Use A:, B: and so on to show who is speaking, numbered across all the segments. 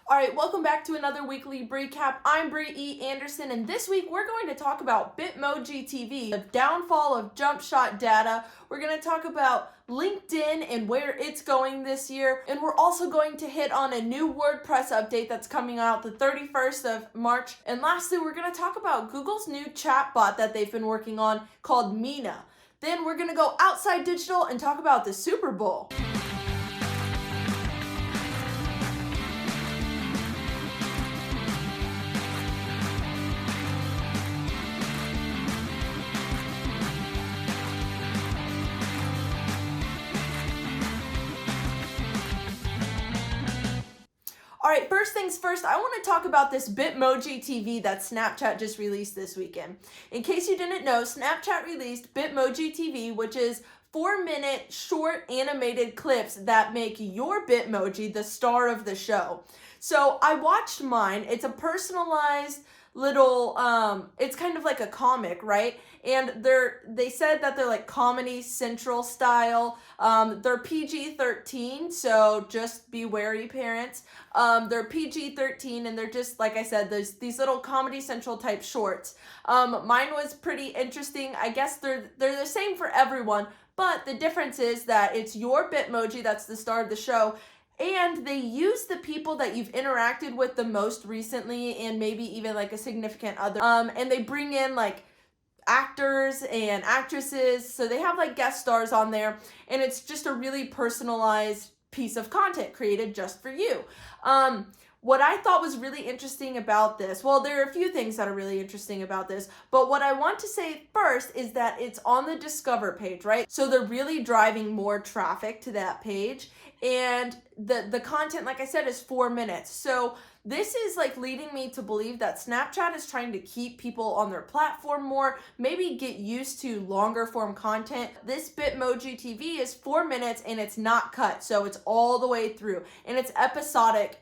A: All right, welcome back to another weekly Briecap. I'm Brie E Anderson, and this week we're going to talk about Bitmoji TV, the downfall of Jumpshot data. We're going to talk about LinkedIn and where it's going this year, and we're also going to hit on a new WordPress update that's coming out the 31st of March. And lastly, we're going to talk about Google's new chatbot that they've been working on called Meena. Then we're going to go outside digital and talk about the Superbowl. All right, first things first, I want to talk about this Bitmoji TV that Snapchat just released this weekend. In case you didn't know, Snapchat released Bitmoji TV, which is 4-minute short animated clips that make your Bitmoji the star of the show. So I watched mine. It's a personalized little, it's kind of like a comic, right? And they said that they're like Comedy Central style. They're PG-13, so just be wary, parents. They're PG-13, and they're just, like I said, there's these little Comedy Central type shorts. Mine was pretty interesting. I guess they're the same for everyone, but the difference is that it's your Bitmoji that's the star of the show. And they use the people that you've interacted with the most recently and maybe even like a significant other. And they bring in like actors and actresses. So they have like guest stars on there, and it's just a really personalized piece of content created just for you. What I thought was really interesting about this, well, there are a few things that are really interesting about this, but what I want to say first is that it's on the Discover page, right? So they're really driving more traffic to that page. And the content, like I said, is 4 minutes. So this is like leading me to believe that Snapchat is trying to keep people on their platform more, maybe get used to longer form content. This Bitmoji TV is 4 minutes and it's not cut, so it's all the way through. And it's episodic,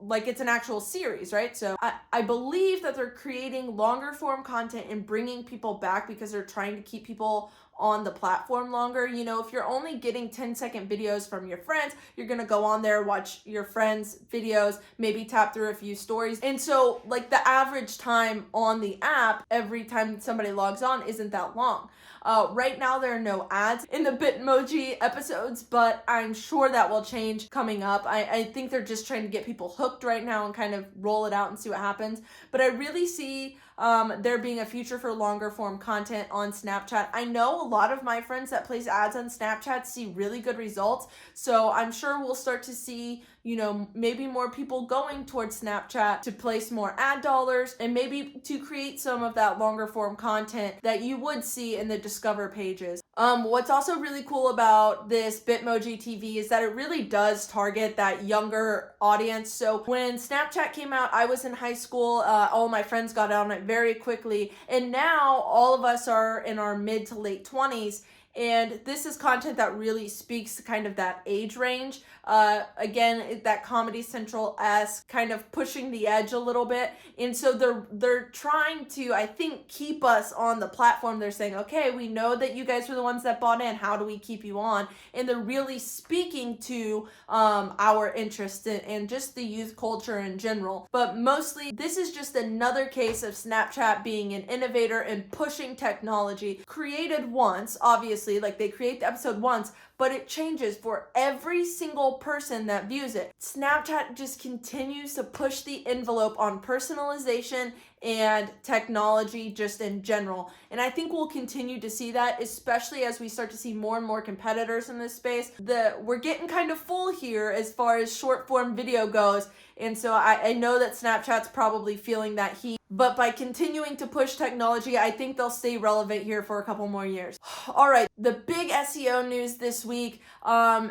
A: like it's an actual series, right? So I believe that they're creating longer form content and bringing people back because they're trying to keep people on the platform longer. You know, if you're only getting 10-second videos from your friends, you're gonna go on there, watch your friends' videos, maybe tap through a few stories. And so like the average time on the app every time somebody logs on isn't that long. Right now there are no ads in the Bitmoji episodes, but I'm sure that will change coming up. I think they're just trying to get people hooked right now and kind of roll it out and see what happens. But I really see there being a future for longer form content on Snapchat. I know a lot of my friends that place ads on Snapchat see really good results. So I'm sure we'll start to see, you know, maybe more people going towards Snapchat to place more ad dollars and maybe to create some of that longer form content that you would see in the Discover pages. What's also really cool about this Bitmoji TV is that it really does target that younger audience. So when Snapchat came out, I was in high school. All my friends got on it very quickly. And now all of us are in our mid to late 20s. And this is content that really speaks to kind of that age range. Again, that Comedy Central-esque kind of pushing the edge a little bit. And so they're trying to, I think, keep us on the platform. They're saying, okay, we know that you guys were the ones that bought in. How do we keep you on? And they're really speaking to our interest and just the youth culture in general. But mostly, this is just another case of Snapchat being an innovator and pushing technology created once, obviously. Like they create the episode once, but it changes for every single person that views it. Snapchat just continues to push the envelope on personalization and technology just in general. And I think we'll continue to see that, especially as we start to see more and more competitors in this space. We're getting kind of full here as far as short form video goes. And so I know that Snapchat's probably feeling that heat, but by continuing to push technology, I think they'll stay relevant here for a couple more years. All right, the big SEO news this week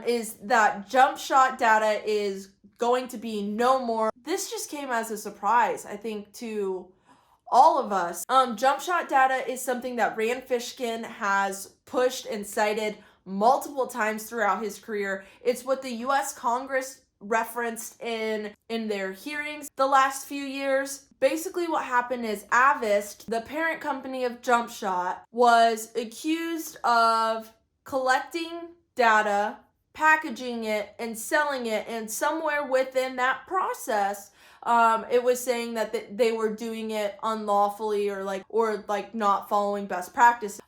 A: is that Jumpshot data is going to be no more. This just came as a surprise, I think, to all of us. Jumpshot data is something that Rand Fishkin has pushed and cited multiple times throughout his career. It's what the US Congress referenced in their hearings the last few years. Basically what happened is Avast, the parent company of Jumpshot, was accused of collecting data packaging it and selling it, and somewhere within that process, it was saying that they were doing it unlawfully or like not following best practice.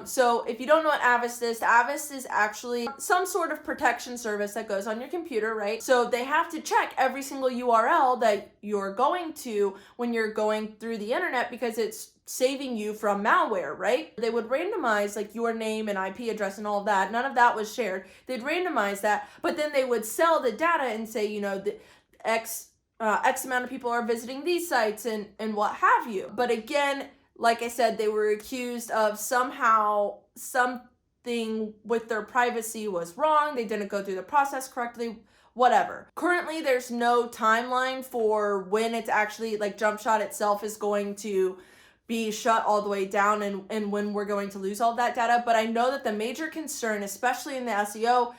A: So if you don't know what Avast is actually some sort of protection service that goes on your computer, right? So they have to check every single URL that you're going to when you're going through the internet, because it's saving you from malware, right? They would randomize like your name and IP address and all of that. None of that was shared. They'd randomize that, but then they would sell the data and say, you know, the X amount of people are visiting these sites and what have you. But again, like I said, they were accused of somehow something with their privacy was wrong. They didn't go through the process correctly, whatever. Currently, there's no timeline for when it's actually, like, Jumpshot itself is going to be shut all the way down and when we're going to lose all that data. But I know that the major concern, especially in the SEO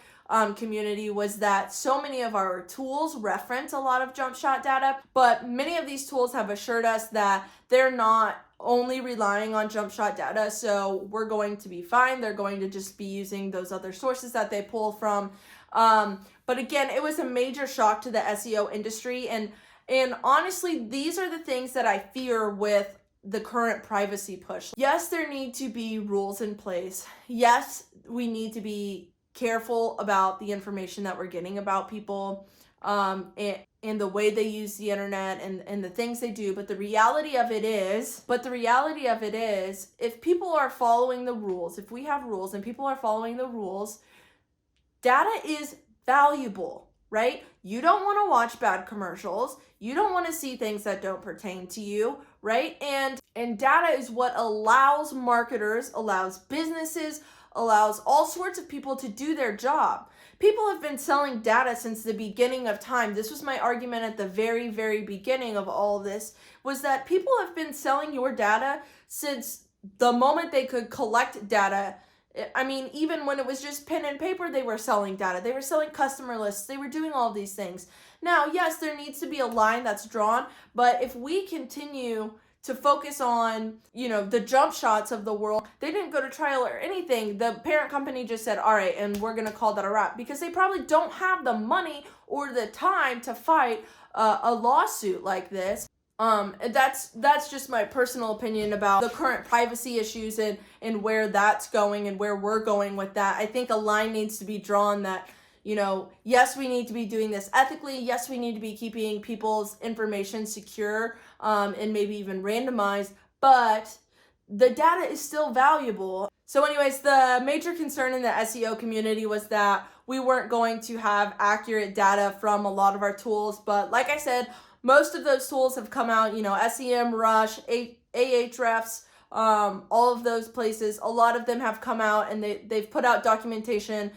A: community, was that so many of our tools reference a lot of Jumpshot data, but many of these tools have assured us that they're not only relying on Jumpshot data, so we're going to be fine. They're going to just be using those other sources that they pull from. But again, it was a major shock to the SEO industry, and honestly, these are the things that I fear with the current privacy push. Yes, there need to be rules in place. Yes, we need to be careful about the information that we're getting about people, and the way they use the internet and the things they do. But the reality of it is, if people are following the rules, if we have rules and people are following the rules, data is valuable, right? You don't want to watch bad commercials. You don't want to see things that don't pertain to you, right? And data is what allows marketers, allows businesses, allows all sorts of people to do their job. People have been selling data since the beginning of time. This was my argument at the very, very beginning of all of this, was that people have been selling your data since the moment they could collect data. I mean, even when it was just pen and paper, they were selling data. They were selling customer lists. They were doing all these things. Now, yes, there needs to be a line that's drawn, but if we continue to focus on, you know, the Jumpshots of the world, they didn't go to trial or anything. The parent company just said, all right, and we're going to call that a wrap, because they probably don't have the money or the time to fight a lawsuit like this. That's just my personal opinion about the current privacy issues and where that's going and where we're going with that. I think a line needs to be drawn that, you know, yes, we need to be doing this ethically. Yes, we need to be keeping people's information secure, and maybe even randomized, but the data is still valuable. So anyways, the major concern in the SEO community was that we weren't going to have accurate data from a lot of our tools. But like I said, most of those tools have come out, you know, SEMrush, Ahrefs, all of those places. A lot of them have come out and they've put out documentation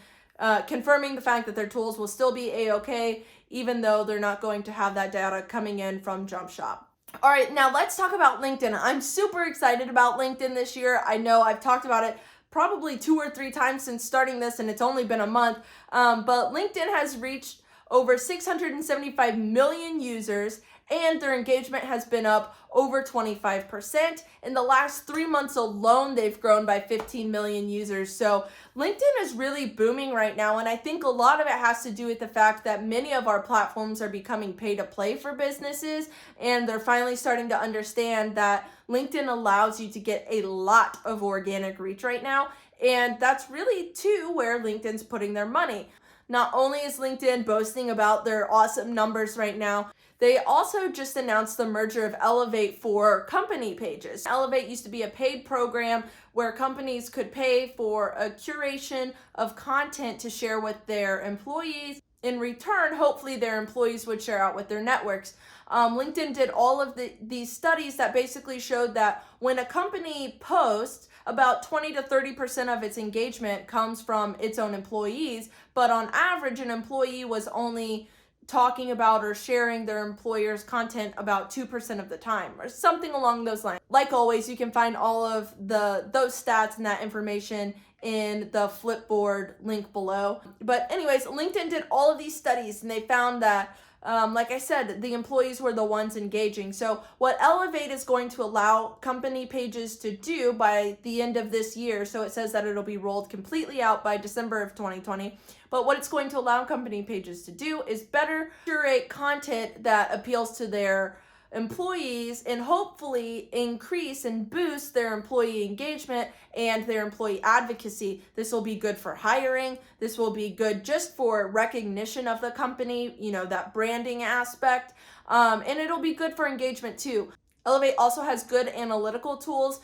A: confirming the fact that their tools will still be A-OK, even though they're not going to have that data coming in from Jumpshot. All right, now let's talk about LinkedIn. I'm super excited about LinkedIn this year. I know I've talked about it probably 2 or 3 times since starting this, and it's only been a month, but LinkedIn has reached over 675 million users, and their engagement has been up over 25%. In the last 3 months alone, they've grown by 15 million users. So LinkedIn is really booming right now, and I think a lot of it has to do with the fact that many of our platforms are becoming pay to play for businesses, and they're finally starting to understand that LinkedIn allows you to get a lot of organic reach right now, and that's really too where LinkedIn's putting their money. Not only is LinkedIn boasting about their awesome numbers right now, they also just announced the merger of Elevate for company pages. Elevate used to be a paid program where companies could pay for a curation of content to share with their employees. In return, hopefully their employees would share out with their networks. LinkedIn did all of these studies that basically showed that when a company posts, about 20 to 30% of its engagement comes from its own employees, but on average, an employee was only talking about or sharing their employer's content about 2% of the time, or something along those lines. Like always, you can find all of those stats and that information in the Flipboard link below. But anyways, LinkedIn did all of these studies, and they found that like I said, the employees were the ones engaging. So what Elevate is going to allow company pages to do by the end of this year, so it says that it'll be rolled completely out by December of 2020, but what it's going to allow company pages to do is better curate content that appeals to their employees and hopefully increase and boost their employee engagement and their employee advocacy. This will be good for hiring. This will be good just for recognition of the company, that branding aspect. And it'll be good for engagement too. Elevate also has good analytical tools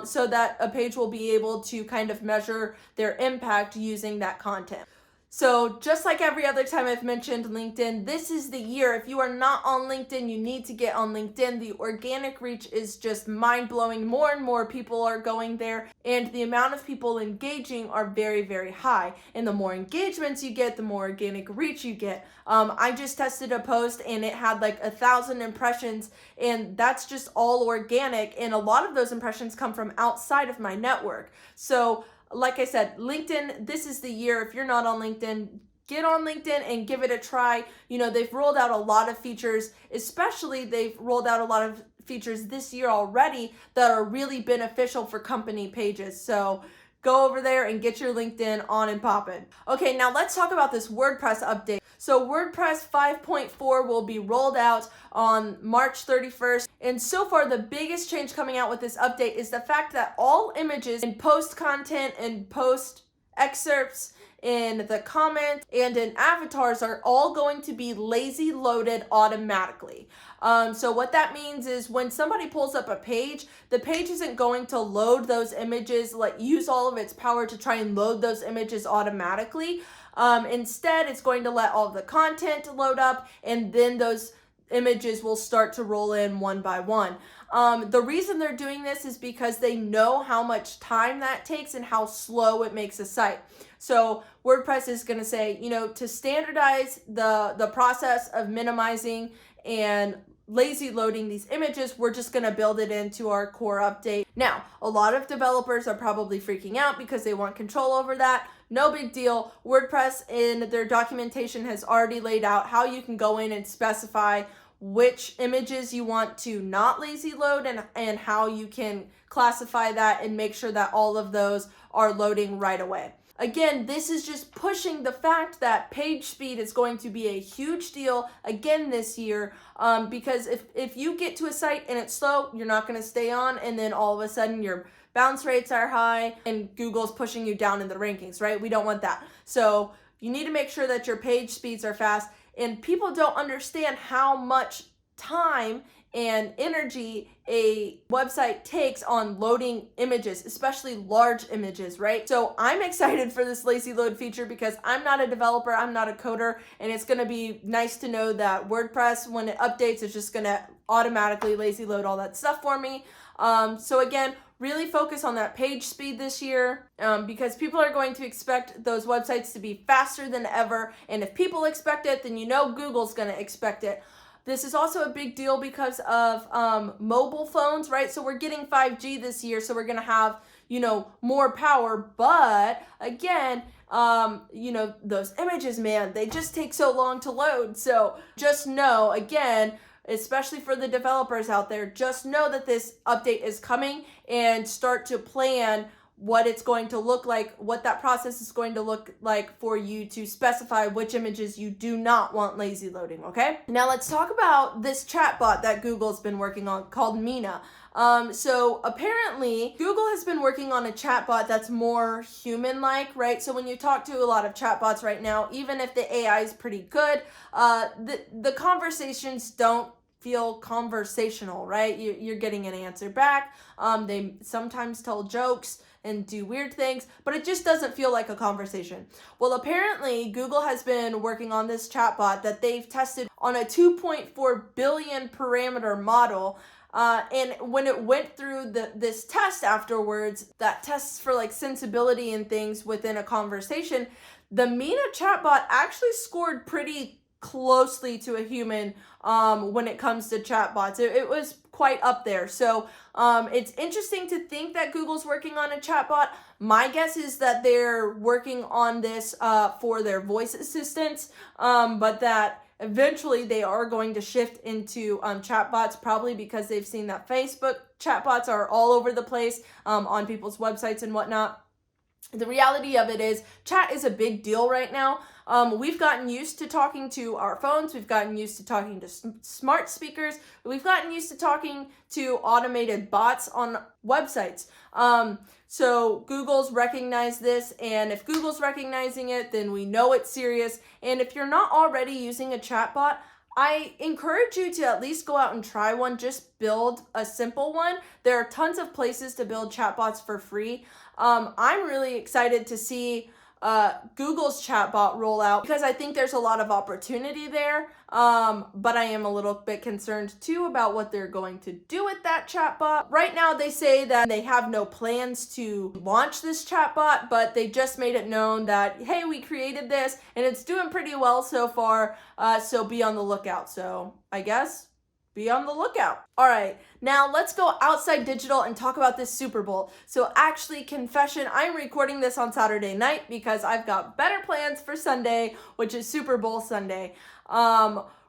A: so that a page will be able to kind of measure their impact using that content. So just like every other time I've mentioned LinkedIn, this is the year. If you are not on LinkedIn, you need to get on LinkedIn. The organic reach is just mind-blowing. More and more people are going there, and the amount of people engaging are very, very high. And the more engagements you get, the more organic reach you get. I just tested a post and it had like 1,000 impressions, and that's just all organic. And a lot of those impressions come from outside of my network. So like I said, LinkedIn, this is the year. If you're not on LinkedIn, get on LinkedIn and give it a try. They've rolled out a lot of features, especially they've rolled out a lot of features this year already that are really beneficial for company pages. So go over there and get your LinkedIn on and poppin'. Okay, now let's talk about this WordPress update. So WordPress 5.4 will be rolled out on March 31st. And so far, the biggest change coming out with this update is the fact that all images in post content and post excerpts, in the comments, and in avatars are all going to be lazy loaded automatically. So what that means is when somebody pulls up a page, the page isn't going to load those images, use all of its power to try and load those images automatically. Instead, it's going to let all of the content load up, and then those images will start to roll in one by one. The reason they're doing this is because they know how much time that takes and how slow it makes a site. So WordPress is going to say, to standardize the process of minimizing and lazy loading these images, we're just going to build it into our core update. Now, a lot of developers are probably freaking out because they want control over that. No big deal. WordPress in their documentation has already laid out how you can go in and specify which images you want to not lazy load and how you can classify that and make sure that all of those are loading right away. Again, this is just pushing the fact that page speed is going to be a huge deal again this year, because if you get to a site and it's slow, you're not going to stay on, and then all of a sudden your bounce rates are high and Google's pushing you down in the rankings, right? We don't want that. So you need to make sure that your page speeds are fast, and people don't understand how much time and energy a website takes on loading images, especially large images, right? So I'm excited for this lazy load feature because I'm not a developer, I'm not a coder, and it's gonna be nice to know that WordPress, when it updates, is just gonna automatically lazy load all that stuff for me. So again, really focus on that page speed this year, because people are going to expect those websites to be faster than ever, and if people expect it, then Google's gonna expect it. This is also a big deal because of mobile phones, right? So we're getting 5G this year, so we're gonna have, more power. But again, those images, man, they just take so long to load. So just know, again, especially for the developers out there, just know that this update is coming and start to plan what it's going to look like, what that process is going to look like for you to specify which images you do not want lazy loading, okay? Now let's talk about this chatbot that Google's been working on called Meena. So apparently Google has been working on a chatbot that's more human-like, right? So when you talk to a lot of chatbots right now, even if the AI is pretty good, the conversations don't feel conversational, right? You're getting an answer back. They sometimes tell jokes and do weird things, but it just doesn't feel like a conversation. Well, apparently Google has been working on this chatbot that they've tested on a 2.4 billion parameter model. And when it went through this test afterwards, that tests for sensibility and things within a conversation, the Meena chatbot actually scored pretty closely to a human when it comes to chatbots. It was quite up there. So it's interesting to think that Google's working on a chatbot. My guess is that they're working on this for their voice assistants, but that eventually they are going to shift into chatbots, probably because they've seen that Facebook chatbots are all over the place on people's websites and whatnot. The reality of it is chat is a big deal right now. We've gotten used to talking to our phones. We've gotten used to talking to smart speakers. We've gotten used to talking to automated bots on websites. So Google's recognized this, and if Google's recognizing it, then we know it's serious. And if you're not already using a chatbot, I encourage you to at least go out and try one. Just build a simple one. There are tons of places to build chatbots for free. I'm really excited to see Google's chatbot roll out because I think there's a lot of opportunity there. But I am a little bit concerned too about what they're going to do with that chatbot. Right now they say that they have no plans to launch this chatbot, but they just made it known that, hey, we created this and it's doing pretty well so far. So be on the lookout. So I guess be on the lookout. All right, now let's go outside digital and talk about this Super Bowl. So actually, confession, I'm recording this on Saturday night because I've got better plans for Sunday, which is Super Bowl Sunday.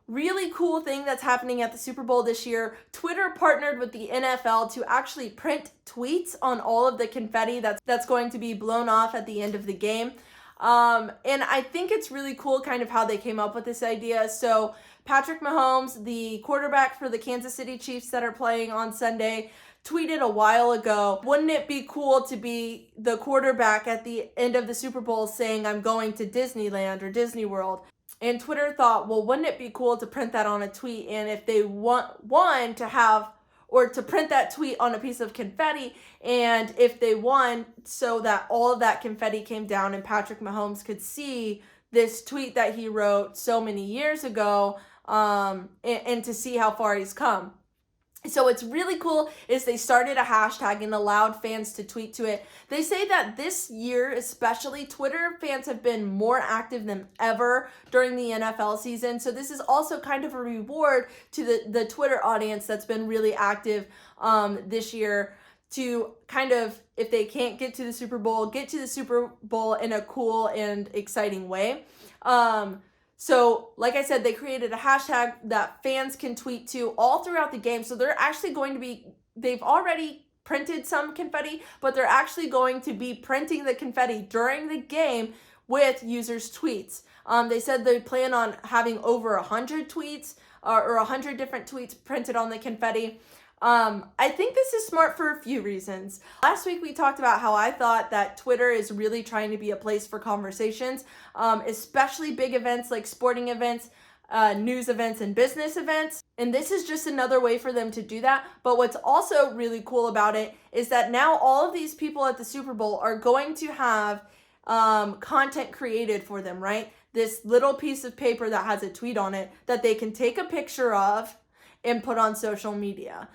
A: Really cool thing that's happening at the Super Bowl this year. Twitter partnered with the NFL to actually print tweets on all of the confetti that's going to be blown off at the end of the game. And I think it's really cool kind of how they came up with this idea. So Patrick Mahomes, the quarterback for the Kansas City Chiefs that are playing on Sunday, tweeted a while ago, wouldn't it be cool to be the quarterback at the end of the Super Bowl saying, I'm going to Disneyland or Disney World? And Twitter thought, well, wouldn't it be cool to print that on a tweet? And if they won to have, or to print that tweet on a piece of confetti, and if they won so that all of that confetti came down and Patrick Mahomes could see this tweet that he wrote so many years ago, and to see how far he's come. So what's really cool is they started a hashtag and allowed fans to tweet to it. They say that this year, especially, Twitter fans have been more active than ever during the NFL season. So this is also kind of a reward to the Twitter audience that's been really active this year to kind of, if they can't get to the Super Bowl, get to the Super Bowl in a cool and exciting way. So, like I said, they created a hashtag that fans can tweet to all throughout the game. So they're actually going to be, they've already printed some confetti, but they're actually going to be printing the confetti during the game with users' tweets. They said they plan on having over 100 tweets or 100 different tweets printed on the confetti. I think this is smart for a few reasons. Last week we talked about how I thought that Twitter is really trying to be a place for conversations, especially big events like sporting events, news events, and business events. And this is just another way for them to do that. But what's also really cool about it is that now all of these people at the Super Bowl are going to have content created for them, right? This little piece of paper that has a tweet on it that they can take a picture of and put on social media.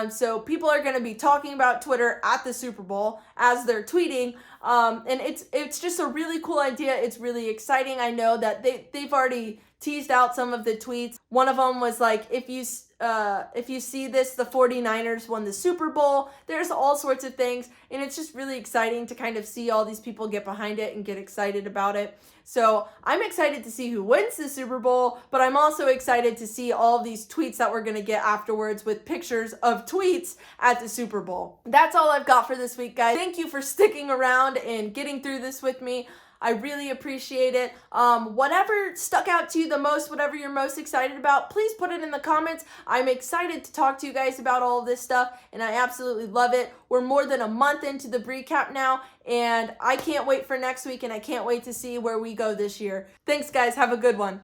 A: So people are going to be talking about Twitter at the Super Bowl as they're tweeting. And it's just a really cool idea. It's really exciting. I know that they've already teased out some of the tweets. One of them was like, if you see this, the 49ers won the Super Bowl. There's all sorts of things. And it's just really exciting to kind of see all these people get behind it and get excited about it. So I'm excited to see who wins the Super Bowl, but I'm also excited to see all of these tweets that we're going to get afterwards with pictures of tweets at the Super Bowl. That's all I've got for this week, guys. Thank you for sticking around and getting through this with me. I really appreciate it. Whatever stuck out to you the most, whatever you're most excited about, please put it in the comments. I'm excited to talk to you guys about all of this stuff, and I absolutely love it. We're more than a month into the Briecap now, and I can't wait for next week, and I can't wait to see where we go this year. Thanks, guys. Have a good one.